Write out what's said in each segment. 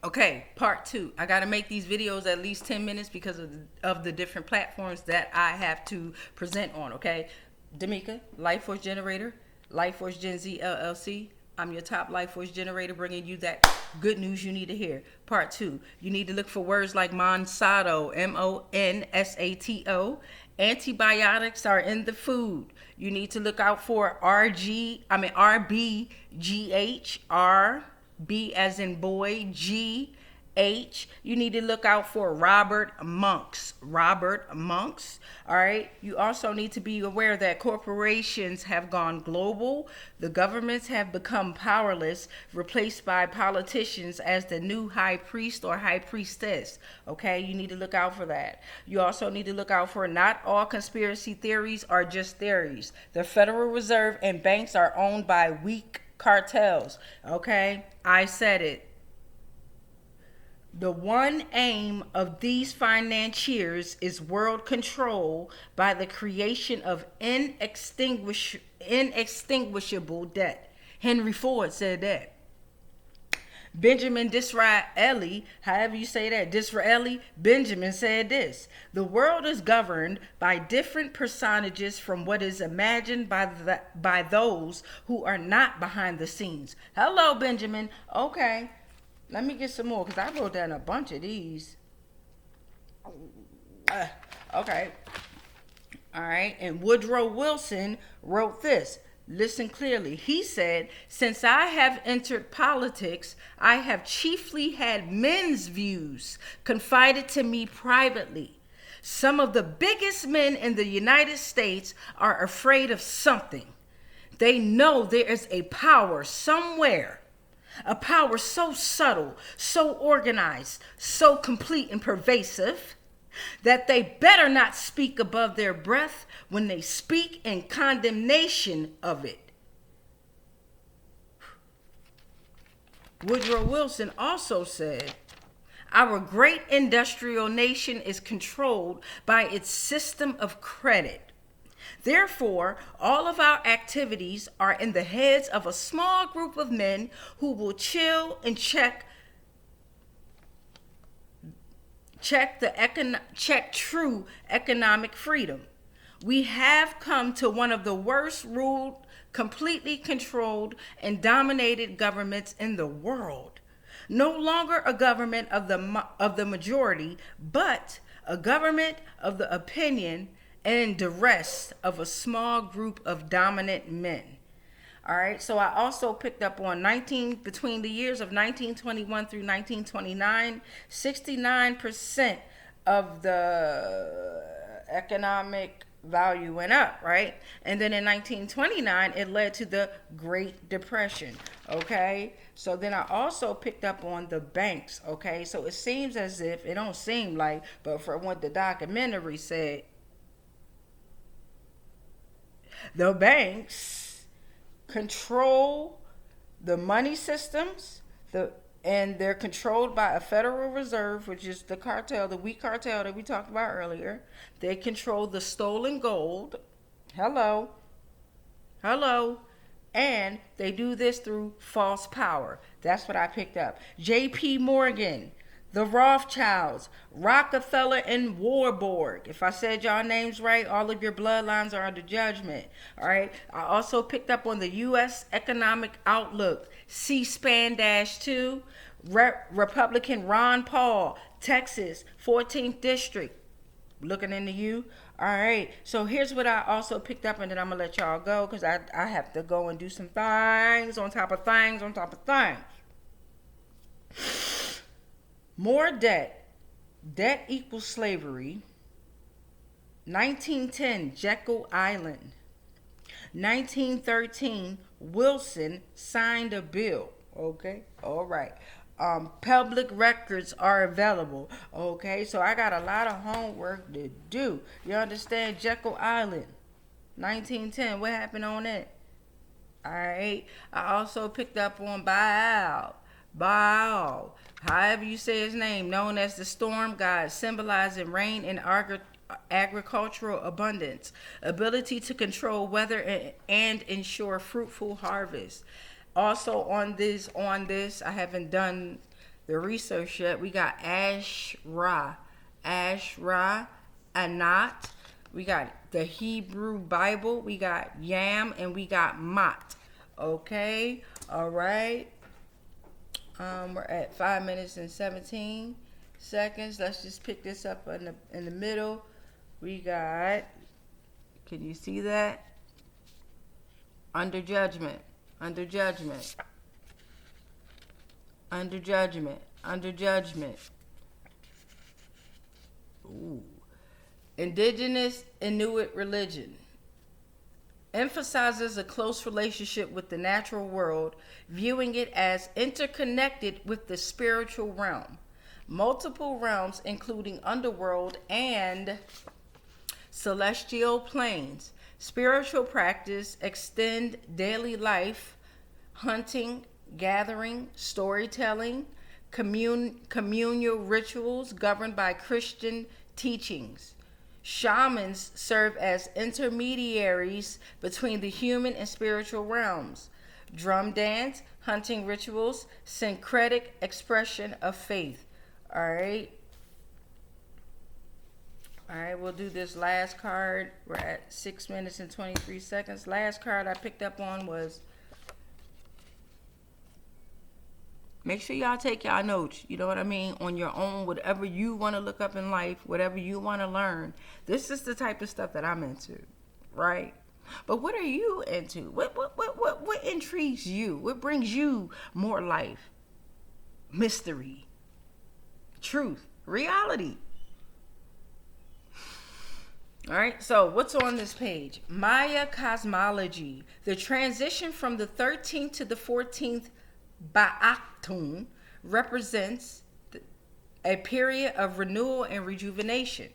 Okay, part two. I got to make these videos at least 10 minutes because of the different platforms that I have to present on, okay? D'Amica, Life Force Generator, Life Force Gen Z LLC. I'm your top Life Force Generator, bringing you that good news you need to hear. Part two, you need to look for words like Monsanto, Monsato. Antibiotics are in the food. You need to look out for RBGH, B as in boy, G, H. You need to look out for Robert Monks. Robert Monks. All right. You also need to be aware that corporations have gone global. The governments have become powerless, replaced by politicians as the new high priest or high priestess. Okay. You need to look out for that. You also need to look out for not all conspiracy theories are just theories. The Federal Reserve and banks are owned by weak cartels. Okay. I said it. The one aim of these financiers is world control by the creation of inextinguishable debt. Henry Ford said that. Benjamin Disraeli, however you say that, Disraeli, Benjamin said this: the world is governed by different personages from what is imagined by those who are not behind the scenes. Hello, Benjamin. Okay. Let me get some more because I wrote down a bunch of these. Okay. All right. And Woodrow Wilson wrote this. Listen clearly. He said, since I have entered politics, I have chiefly had men's views confided to me privately. Some of the biggest men in the United States are afraid of something. They know there is a power somewhere. A power so subtle, so organized, so complete and pervasive that they better not speak above their breath when they speak in condemnation of it. Woodrow Wilson also said, our great industrial nation is controlled by its system of credit. Therefore, all of our activities are in the heads of a small group of men who will chill and check true economic freedom. We have come to one of the worst ruled, completely controlled, and dominated governments in the world. No longer a government of the majority, but a government of the opinion and the rest of a small group of dominant men. All right, so I also picked up on between the years of 1921 through 1929, 69% of the economic value went up, right? And then in 1929, it led to the Great Depression, okay? So then I also picked up on the banks, okay? So it seems as if, it don't seem like, but from what the documentary said, the banks control the money systems, and they're controlled by a Federal Reserve, which is the cartel, the weak cartel that we talked about earlier. They control the stolen gold. Hello. And they do this through false power. That's what I picked up. J.P. Morgan, the Rothschilds, Rockefeller, and Warburg. If I said y'all names right, all of your bloodlines are under judgment. All right. I also picked up on the U.S. Economic Outlook, C-SPAN-2, Republican Ron Paul, Texas, 14th District. Looking into you. All right. So here's what I also picked up, and then I'm going to let y'all go because I have to go and do some things on top of things on top of things. More debt. Debt equals slavery. 1910, Jekyll Island. 1913, Wilson signed a bill. Okay, all right. Public records are available. Okay, so I got a lot of homework to do. You understand? Jekyll Island, 1910. What happened on that? All right. I also picked up on Baal, however you say his name, known as the storm god, symbolizing rain and agricultural abundance, ability to control weather and ensure fruitful harvest. Also on this, I haven't done the research yet. We got Ashra, Anat. We got the Hebrew Bible. We got Yam, and we got Mot. Okay, all right. We're at 5 minutes and 17 seconds. Let's just pick this up in the middle. We got. Can you see that? Under judgment. Under judgment. Under judgment. Under judgment. Ooh. Indigenous Inuit religion emphasizes a close relationship with the natural world, viewing it as interconnected with the spiritual realm. Multiple realms, including underworld and celestial planes. Spiritual practice extend daily life, hunting, gathering, storytelling, communal rituals governed by Christian teachings. Shamans serve as intermediaries between the human and spiritual realms. Drum dance, hunting rituals, syncretic expression of faith. All right. All right, we'll do this last card. We're at 6 minutes and 23 seconds. Last card I picked up on was, make sure y'all take y'all notes, you know what I mean, on your own, whatever you want to look up in life, whatever you want to learn. This is the type of stuff that I'm into, right? But what are you into? What intrigues you? What brings you more life? Mystery, truth, reality. All right, so what's on this page? Maya cosmology, the transition from the 13th to the 14th Ba'aktun represents a period of renewal and rejuvenation.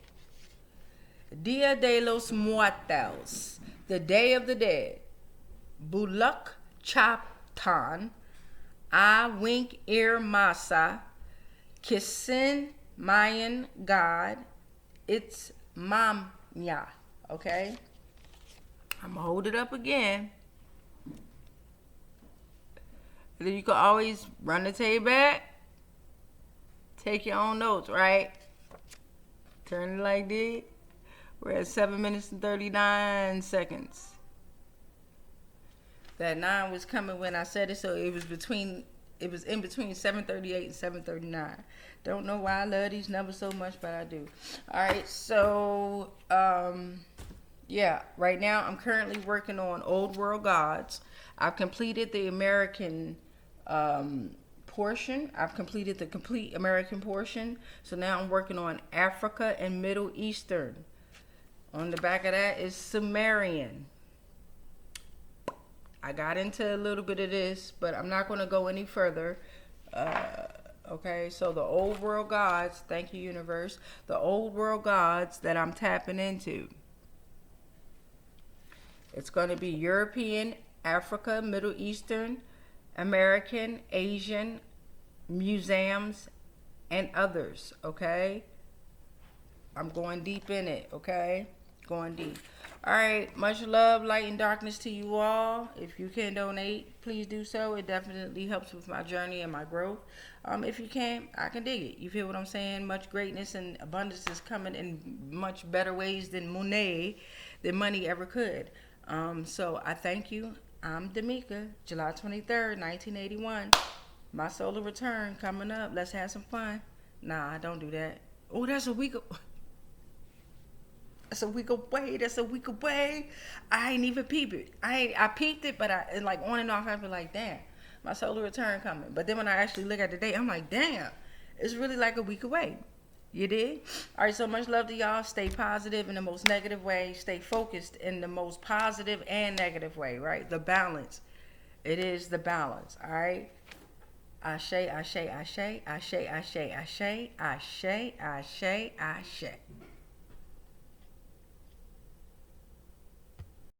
Dia de los Muertos, the Day of the Dead. Bulak Chaptan, A Wink Ir Masa, Kisin Mayan God, It's Mamya. Okay? I'm gonna hold it up again. And then you can always run the tape back. Take your own notes, right? Turn it like this. We're at 7 minutes and 39 seconds. That 9 was coming when I said it, so it was in between 7:38 and 7:39. Don't know why I love these numbers so much, but I do. All right, so yeah, right now I'm currently working on Old World Gods. I've completed the American portion. I've completed the complete American portion. So now I'm working on Africa and Middle Eastern. On the back of that is Sumerian. I got into a little bit of this, but I'm not going to go any further. Okay, so the Old World Gods, thank you, universe. The Old World Gods that I'm tapping into. It's going to be European, Africa, Middle Eastern, American, Asian, museums, and others, okay? I'm going deep in it, okay? Going deep. All right, much love, light, and darkness to you all. If you can donate, please do so. It definitely helps with my journey and my growth. If you can, I can dig it. You feel what I'm saying? Much greatness and abundance is coming in much better ways than money ever could. So I thank you. I'm Damika, July 23rd, 1981. My solar return coming up. Let's have some fun. Nah, don't do that. Oh, that's a week. That's a week away. That's a week away. I ain't even peep it. I peeped it, but I like on and off. I be like, damn, my solar return coming. But then when I actually look at the date, I'm like, damn, it's really like a week away. You did? All right, so much love to y'all. Stay positive in the most negative way. Stay focused in the most positive and negative way, right? The balance. It is the balance, all right? Ashe, ashe, ashe, ashe, ashe, ashe, ashe, ashe, ashe.